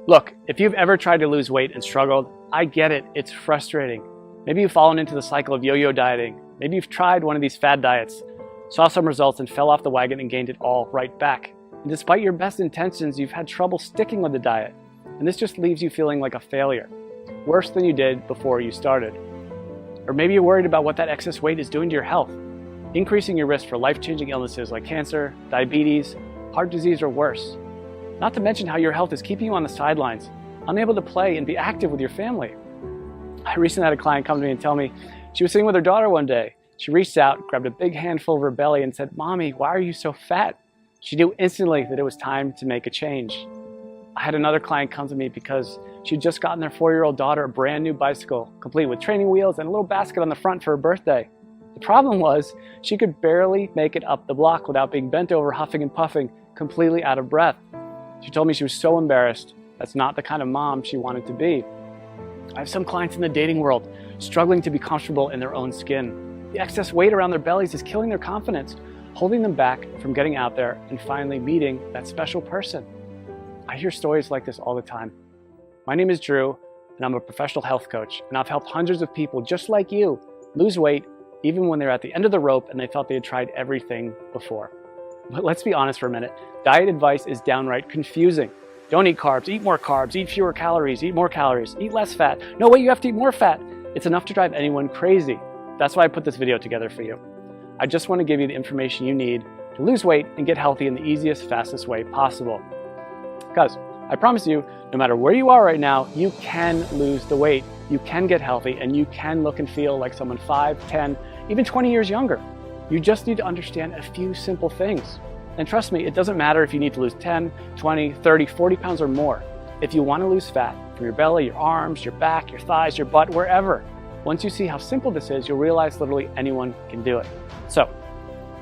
Look, if you've ever tried to lose weight and struggled, I get it, it's frustrating. Maybe you've fallen into the cycle of yo-yo dieting. Maybe you've tried one of these fad diets, saw some results and fell off the wagon and gained it all right back. And despite your best intentions, you've had trouble sticking with the diet. And this just leaves you feeling like a failure, worse than you did before you started. Or maybe you're worried about what that excess weight is doing to your health, increasing your risk for life-changing illnesses like cancer, diabetes, heart disease, or worse. Not to mention how your health is keeping you on the sidelines, unable to play and be active with your family. I recently had a client come to me and tell me she was sitting with her daughter one day. She reached out, grabbed a big handful of her belly and said, "Mommy, why are you so fat?" She knew instantly that it was time to make a change. I had another client come to me because she'd just gotten their 4-year-old daughter a brand new bicycle, complete with training wheels and a little basket on the front for her birthday. The problem was she could barely make it up the block without being bent over, huffing and puffing, completely out of breath. She told me she was so embarrassed. That's not the kind of mom she wanted to be. I have some clients in the dating world struggling to be comfortable in their own skin. The excess weight around their bellies is killing their confidence, holding them back from getting out there and finally meeting that special person. I hear stories like this all the time. My name is Drew, and I'm a professional health coach, and I've helped hundreds of people just like you lose weight even when they're at the end of the rope and they thought they had tried everything before. But let's be honest for a minute. Diet advice is downright confusing. Don't eat carbs, eat more carbs, eat fewer calories, eat more calories, eat less fat. No, wait, you have to eat more fat. It's enough to drive anyone crazy. That's why I put this video together for you. I just want to give you the information you need to lose weight and get healthy in the easiest, fastest way possible. Because I promise you, no matter where you are right now, you can lose the weight, you can get healthy, and you can look and feel like someone 5, 10, even 20 years younger. You just need to understand a few simple things. And trust me, it doesn't matter if you need to lose 10, 20, 30, 40 pounds or more. If you want to lose fat from your belly, your arms, your back, your thighs, your butt, wherever, once you see how simple this is, you'll realize literally anyone can do it. So,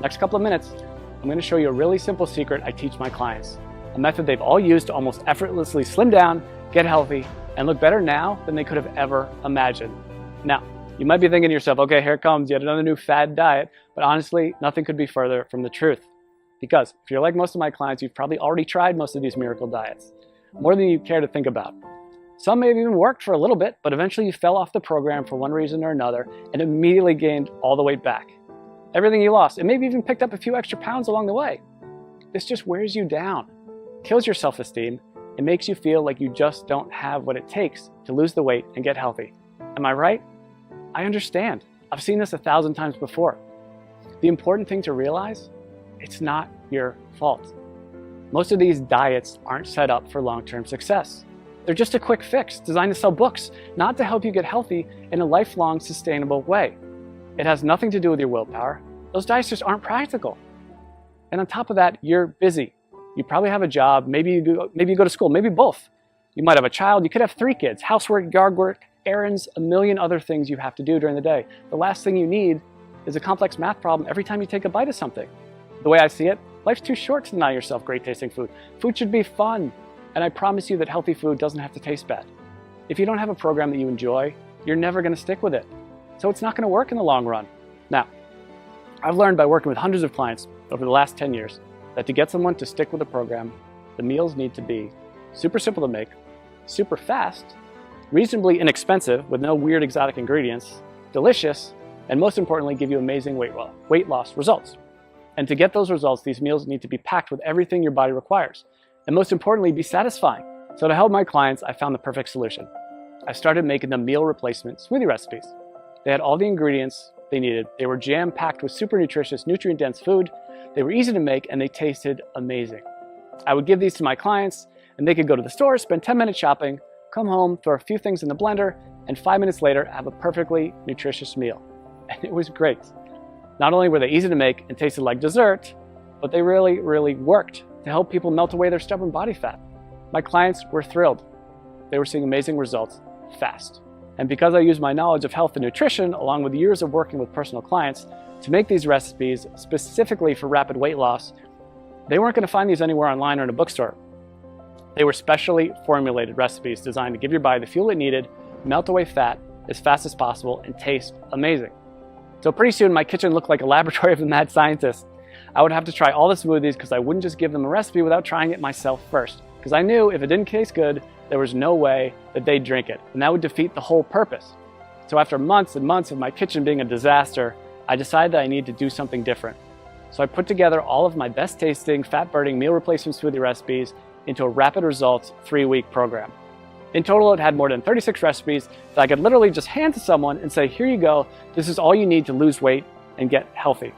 next couple of minutes, I'm going to show you a really simple secret I teach my clients. A method they've all used to almost effortlessly slim down, get healthy, and look better now than they could have ever imagined. Now, you might be thinking to yourself, okay, here it comes, yet another new fad diet, but honestly, nothing could be further from the truth. Because if you're like most of my clients, you've probably already tried most of these miracle diets, more than you care to think about. Some may have even worked for a little bit, but eventually you fell off the program for one reason or another and immediately gained all the weight back. Everything you lost, and maybe even picked up a few extra pounds along the way. This just wears you down, kills your self-esteem, and makes you feel like you just don't have what it takes to lose the weight and get healthy. Am I right? I understand. I've seen this 1,000 times before. The important thing to realize, it's not your fault. Most of these diets aren't set up for long-term success. They're just a quick fix designed to sell books, not to help you get healthy in a lifelong, sustainable way. It has nothing to do with your willpower. Those diets just aren't practical. And on top of that, you're busy. You probably have a job, maybe you go to school, maybe both. You might have a child, you could have 3 kids, housework, yard work, errands, a million other things you have to do during the day. The last thing you need is a complex math problem every time you take a bite of something. The way I see it, life's too short to deny yourself great tasting food. Food should be fun, and I promise you that healthy food doesn't have to taste bad. If you don't have a program that you enjoy, you're never going to stick with it. So it's not going to work in the long run. Now, I've learned by working with hundreds of clients over the last 10 years that to get someone to stick with a program, the meals need to be super simple to make, super fast, reasonably inexpensive with no weird exotic ingredients, delicious, and most importantly, give you amazing weight loss results. And to get those results, these meals need to be packed with everything your body requires. And most importantly, be satisfying. So to help my clients, I found the perfect solution. I started making them meal replacement smoothie recipes. They had all the ingredients they needed. They were jam-packed with super nutritious, nutrient-dense food. They were easy to make, and they tasted amazing. I would give these to my clients, and they could go to the store, spend 10 minutes shopping, come home, throw a few things in the blender, and 5 minutes later, have a perfectly nutritious meal. And it was great. Not only were they easy to make and tasted like dessert, but they really, really worked to help people melt away their stubborn body fat. My clients were thrilled. They were seeing amazing results fast. And because I use my knowledge of health and nutrition, along with years of working with personal clients, to make these recipes specifically for rapid weight loss, they weren't going to find these anywhere online or in a bookstore. They were specially formulated recipes designed to give your body the fuel it needed, melt away fat as fast as possible, and taste amazing. So pretty soon my kitchen looked like a laboratory of a mad scientist. I would have to try all the smoothies because I wouldn't just give them a recipe without trying it myself first. because I knew if it didn't taste good, there was no way that they'd drink it, and that would defeat the whole purpose. So after months and months of my kitchen being a disaster, I decided that I needed to do something different. So I put together all of my best tasting, fat-burning meal replacement smoothie recipes into a rapid results 3-week program. In total, it had more than 36 recipes that I could literally just hand to someone and say, here you go, this is all you need to lose weight and get healthy.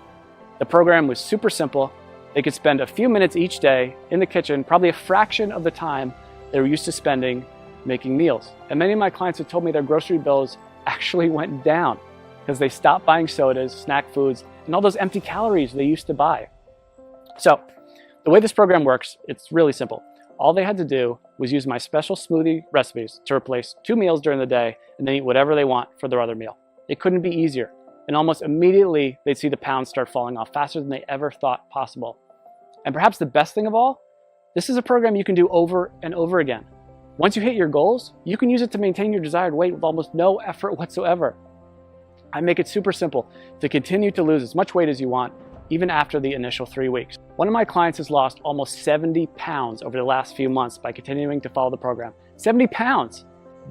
The program was super simple. They could spend a few minutes each day in the kitchen, probably a fraction of the time they were used to spending making meals. And many of my clients have told me their grocery bills actually went down because they stopped buying sodas, snack foods, and all those empty calories they used to buy. So the way this program works, it's really simple. All they had to do was use my special smoothie recipes to replace 2 meals during the day and then eat whatever they want for their other meal. It couldn't be easier. And almost immediately, they'd see the pounds start falling off faster than they ever thought possible. And perhaps the best thing of all, this is a program you can do over and over again. Once you hit your goals, you can use it to maintain your desired weight with almost no effort whatsoever. I make it super simple to continue to lose as much weight as you want, even after the initial 3 weeks. One of my clients has lost almost 70 pounds over the last few months by continuing to follow the program. 70 pounds!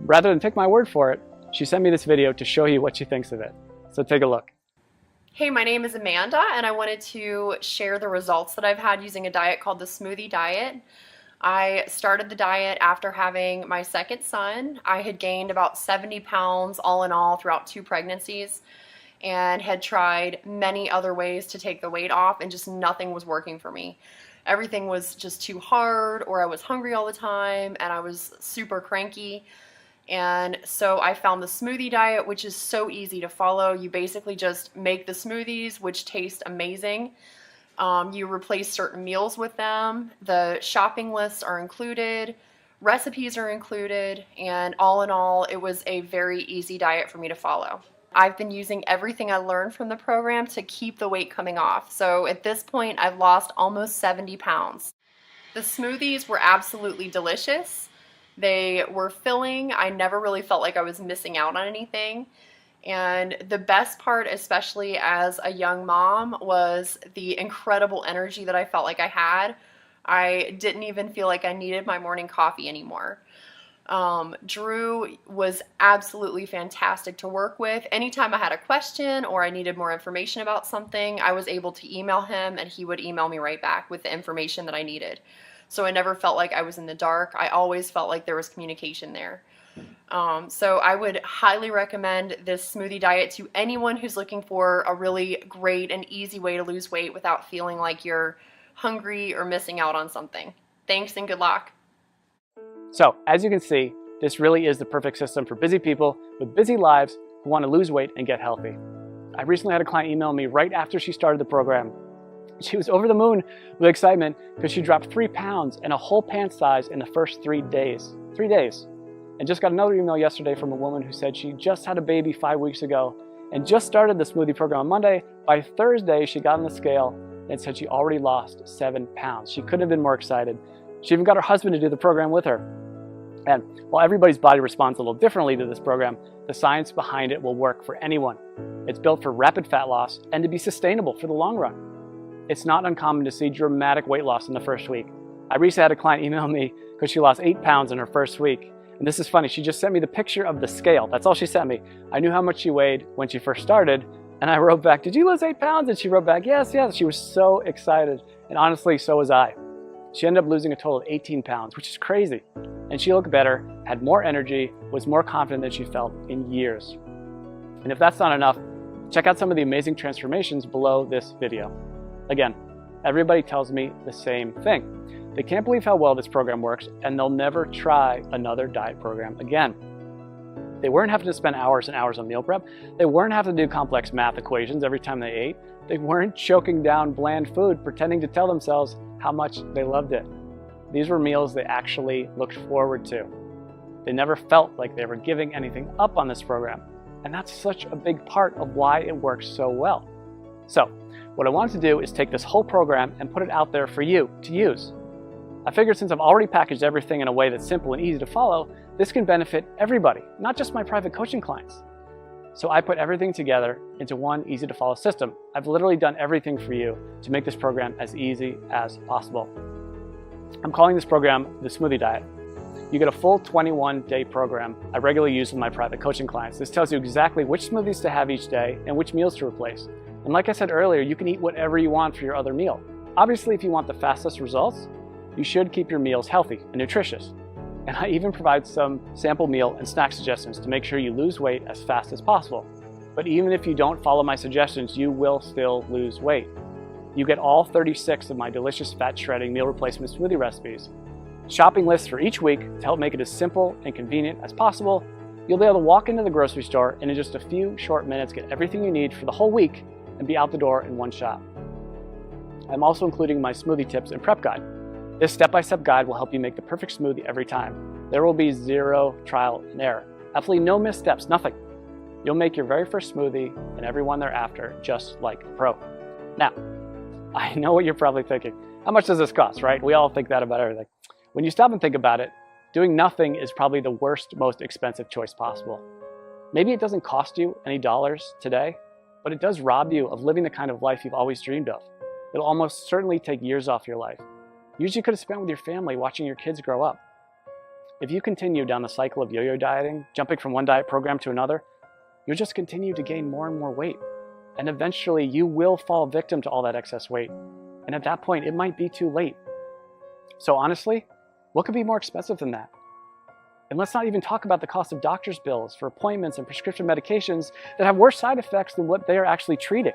Rather than take my word for it, she sent me this video to show you what she thinks of it. So take a look. Hey, my name is Amanda, and I wanted to share the results that I've had using a diet called the Smoothie Diet. I started the diet after having my second son. I had gained about 70 pounds all in all throughout 2 pregnancies and had tried many other ways to take the weight off, and just nothing was working for me. Everything was just too hard, or I was hungry all the time, and I was super cranky. And so I found the Smoothie Diet, which is so easy to follow. You basically just make the smoothies, which taste amazing. You replace certain meals with them. The shopping lists are included. Recipes are included. And all in all, it was a very easy diet for me to follow. I've been using everything I learned from the program to keep the weight coming off. So at this point, I've lost almost 70 pounds. The smoothies were absolutely delicious. They were filling. I never really felt like I was missing out on anything. And the best part, especially as a young mom, was the incredible energy that I felt like I had. I didn't even feel like I needed my morning coffee anymore. Drew was absolutely fantastic to work with. Anytime I had a question or I needed more information about something, I was able to email him and he would email me right back with the information that I needed. So I never felt like I was in the dark. I always felt like there was communication there. So I would highly recommend this Smoothie Diet to anyone who's looking for a really great and easy way to lose weight without feeling like you're hungry or missing out on something. Thanks and good luck. So as you can see, this really is the perfect system for busy people with busy lives who want to lose weight and get healthy. I recently had a client email me right after she started the program. She was over the moon with excitement because she dropped 3 pounds and a whole pant size in the first 3 days. 3 days. And just got another email yesterday from a woman who said she just had a baby 5 weeks ago and just started the smoothie program on Monday. By Thursday, she got on the scale and said she already lost 7 pounds. She couldn't have been more excited. She even got her husband to do the program with her. And while everybody's body responds a little differently to this program, the science behind it will work for anyone. It's built for rapid fat loss and to be sustainable for the long run. It's not uncommon to see dramatic weight loss in the first week. I recently had a client email me because she lost 8 pounds in her first week. And this is funny, she just sent me the picture of the scale. That's all she sent me. I knew how much she weighed when she first started, and I wrote back, did you lose 8 pounds? And she wrote back, yes, yes. She was so excited. And honestly, so was I. She ended up losing a total of 18 pounds, which is crazy. And she looked better, had more energy, was more confident than she felt in years. And if that's not enough, check out some of the amazing transformations below this video. Again, everybody tells me the same thing. They can't believe how well this program works, and they'll never try another diet program again. They weren't having to spend hours and hours on meal prep. They weren't having to do complex math equations every time they ate. They weren't choking down bland food, pretending to tell themselves how much they loved it. These were meals they actually looked forward to. They never felt like they were giving anything up on this program. And that's such a big part of why it works so well. So, what I wanted to do is take this whole program and put it out there for you to use. I figured since I've already packaged everything in a way that's simple and easy to follow, this can benefit everybody, not just my private coaching clients. So I put everything together into one easy to follow system. I've literally done everything for you to make this program as easy as possible. I'm calling this program the Smoothie Diet. You get a full 21-day program I regularly use with my private coaching clients. This tells you exactly which smoothies to have each day and which meals to replace. And like I said earlier, you can eat whatever you want for your other meal. Obviously, if you want the fastest results, you should keep your meals healthy and nutritious. And I even provide some sample meal and snack suggestions to make sure you lose weight as fast as possible. But even if you don't follow my suggestions, you will still lose weight. You get all 36 of my delicious fat shredding meal replacement smoothie recipes, shopping lists for each week to help make it as simple and convenient as possible. You'll be able to walk into the grocery store and in just a few short minutes get everything you need for the whole week and be out the door in one shot. I'm also including my smoothie tips and prep guide. This step-by-step guide will help you make the perfect smoothie every time. There will be zero trial and error. Absolutely no missteps, nothing. You'll make your very first smoothie and every one thereafter just like a pro. Now, I know what you're probably thinking. How much does this cost, right? We all think that about everything. When you stop and think about it, doing nothing is probably the worst, most expensive choice possible. Maybe it doesn't cost you any dollars today, but it does rob you of living the kind of life you've always dreamed of. It'll almost certainly take years off your life. Years you could have spent with your family watching your kids grow up. If you continue down the cycle of yo-yo dieting, jumping from one diet program to another, you'll just continue to gain more and more weight. And eventually you will fall victim to all that excess weight. And at that point, it might be too late. So honestly, what could be more expensive than that? And let's not even talk about the cost of doctor's bills for appointments and prescription medications that have worse side effects than what they are actually treating.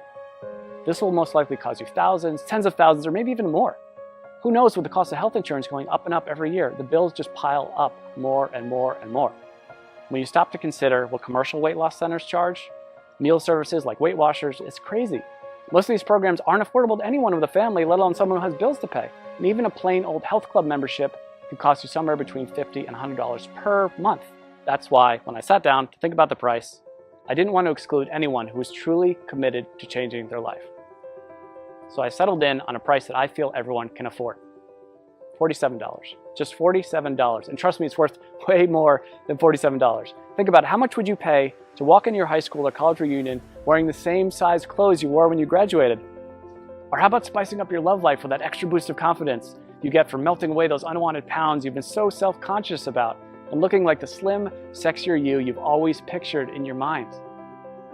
This will most likely cost you thousands, tens of thousands, or maybe even more. Who knows, with the cost of health insurance going up and up every year, the bills just pile up more and more and more. When you stop to consider what commercial weight loss centers charge, meal services like Weight Watchers, it's crazy. Most of these programs aren't affordable to anyone with a family, let alone someone who has bills to pay. And even a plain old health club membership can cost you somewhere between $50 and $100 per month. That's why, when I sat down to think about the price, I didn't want to exclude anyone who was truly committed to changing their life. So I settled in on a price that I feel everyone can afford. $47. Just $47. And trust me, it's worth way more than $47. Think about it. How much would you pay to walk into your high school or college reunion wearing the same size clothes you wore when you graduated? Or how about spicing up your love life with that extra boost of confidence you get from melting away those unwanted pounds you've been so self-conscious about and looking like the slim, sexier you you've always pictured in your mind?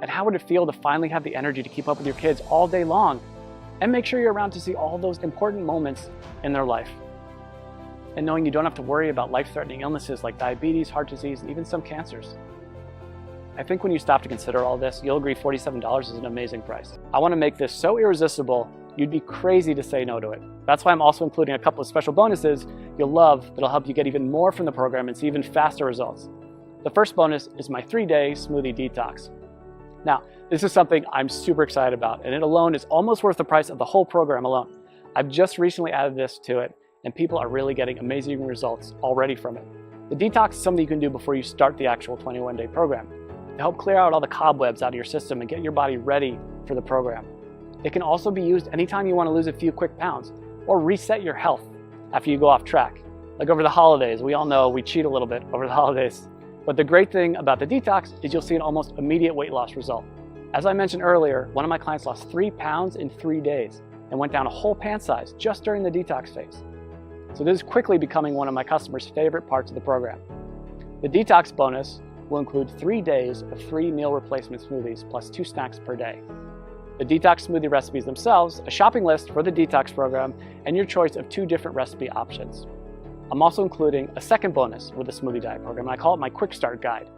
And how would it feel to finally have the energy to keep up with your kids all day long and make sure you're around to see all those important moments in their life? And knowing you don't have to worry about life-threatening illnesses like diabetes, heart disease, and even some cancers. I think when you stop to consider all this, you'll agree $47 is an amazing price. I want to make this so irresistible, you'd be crazy to say no to it. That's why I'm also including a couple of special bonuses you'll love that'll help you get even more from the program and see even faster results. The first bonus is my 3-day smoothie detox. Now, this is something I'm super excited about, and it alone is almost worth the price of the whole program alone. I've just recently added this to it, and people are really getting amazing results already from it. The detox is something you can do before you start the actual 21-day program to help clear out all the cobwebs out of your system and get your body ready for the program. It can also be used anytime you want to lose a few quick pounds or reset your health after you go off track. Like over the holidays, we all know we cheat a little bit over the holidays. But the great thing about the detox is you'll see an almost immediate weight loss result. As I mentioned earlier, one of my clients lost 3 pounds in 3 days and went down a whole pant size just during the detox phase. So this is quickly becoming one of my customers' favorite parts of the program. The detox bonus will include 3 days of free meal replacement smoothies plus 2 snacks per day. The detox smoothie recipes themselves, a shopping list for the detox program, and your choice of 2 different recipe options. I'm also including a second bonus with the Smoothie Diet program, and I call it my Quick Start Guide.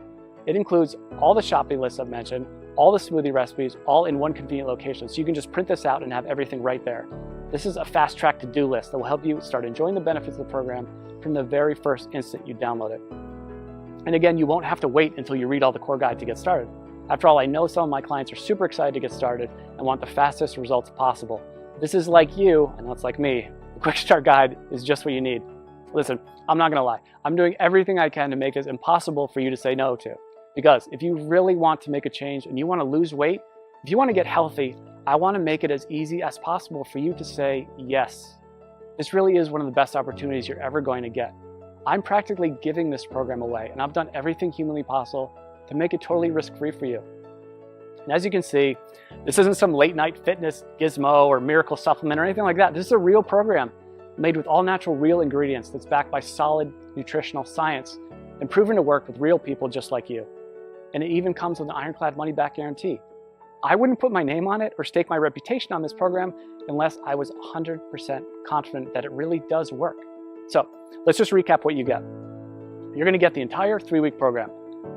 It includes all the shopping lists I've mentioned, all the smoothie recipes, all in one convenient location, so you can just print this out and have everything right there. This is a fast-track to-do list that will help you start enjoying the benefits of the program from the very first instant you download it. And again, you won't have to wait until you read all the core guide to get started. After all, I know some of my clients are super excited to get started and want the fastest results possible. If this is like you, and that's like me, the Quick Start Guide is just what you need. Listen, I'm not gonna lie. I'm doing everything I can to make this impossible for you to say no to. Because if you really want to make a change and you wanna lose weight, if you wanna get healthy, I wanna make it as easy as possible for you to say yes. This really is one of the best opportunities you're ever going to get. I'm practically giving this program away, and I've done everything humanly possible to make it totally risk-free for you. And as you can see, this isn't some late-night fitness gizmo or miracle supplement or anything like that. This is a real program made with all natural real ingredients that's backed by solid nutritional science and proven to work with real people just like you. And it even comes with an ironclad money-back guarantee. I wouldn't put my name on it or stake my reputation on this program unless I was 100% confident that it really does work. So let's just recap what you get. You're going to get the entire 3-week program,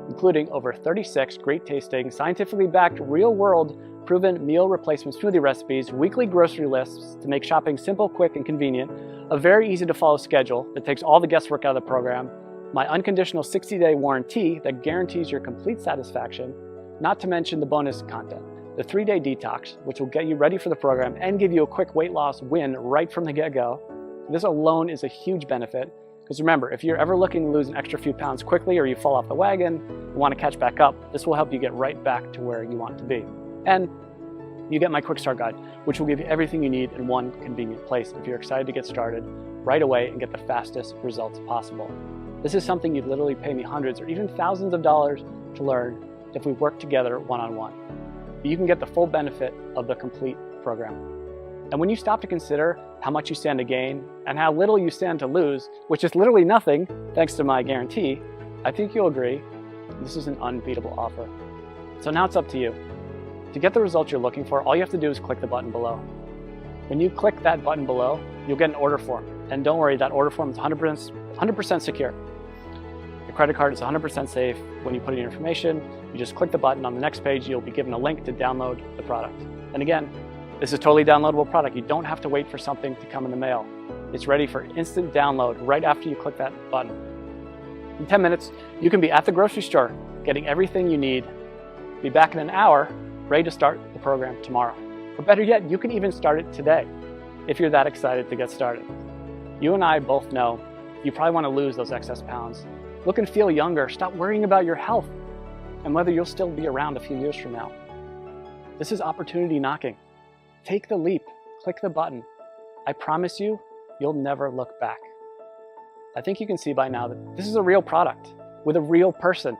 including over 36 great tasting, scientifically backed, real-world, proven meal replacement smoothie recipes, weekly grocery lists to make shopping simple, quick, and convenient, a very easy to follow schedule that takes all the guesswork out of the program, my unconditional 60-day warranty that guarantees your complete satisfaction, not to mention the bonus content, the 3-day detox, which will get you ready for the program and give you a quick weight loss win right from the get-go. This alone is a huge benefit, because remember, if you're ever looking to lose an extra few pounds quickly or you fall off the wagon and want to catch back up, this will help you get right back to where you want to be. And you get my quick start guide, which will give you everything you need in one convenient place if you're excited to get started right away and get the fastest results possible. This is something you'd literally pay me hundreds or even thousands of dollars to learn if we work together one-on-one. But you can get the full benefit of the complete program. And when you stop to consider how much you stand to gain and how little you stand to lose, which is literally nothing thanks to my guarantee, I think you'll agree this is an unbeatable offer. So now it's up to you. To get the results you're looking for, all you have to do is click the button below. When you click that button below, you'll get an order form. And don't worry, that order form is 100% secure. Your credit card is 100% safe. When you put in your information, you just click the button. On the next page, you'll be given a link to download the product. And again, this is a totally downloadable product. You don't have to wait for something to come in the mail. It's ready for instant download right after you click that button. In 10 minutes, you can be at the grocery store, getting everything you need. Be back in an hour, ready to start the program tomorrow. Or better yet, you can even start it today, if you're that excited to get started. You and I both know you probably want to lose those excess pounds. Look and feel younger. Stop worrying about your health and whether you'll still be around a few years from now. This is opportunity knocking. Take the leap, click the button. I promise you, you'll never look back. I think you can see by now that this is a real product with a real person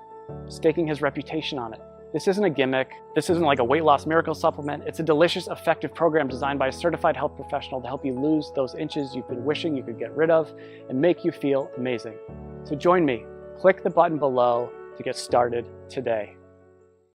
staking his reputation on it. This isn't a gimmick. This isn't like a weight loss miracle supplement. It's a delicious, effective program designed by a certified health professional to help you lose those inches you've been wishing you could get rid of and make you feel amazing. So join me. Click the button below to get started today.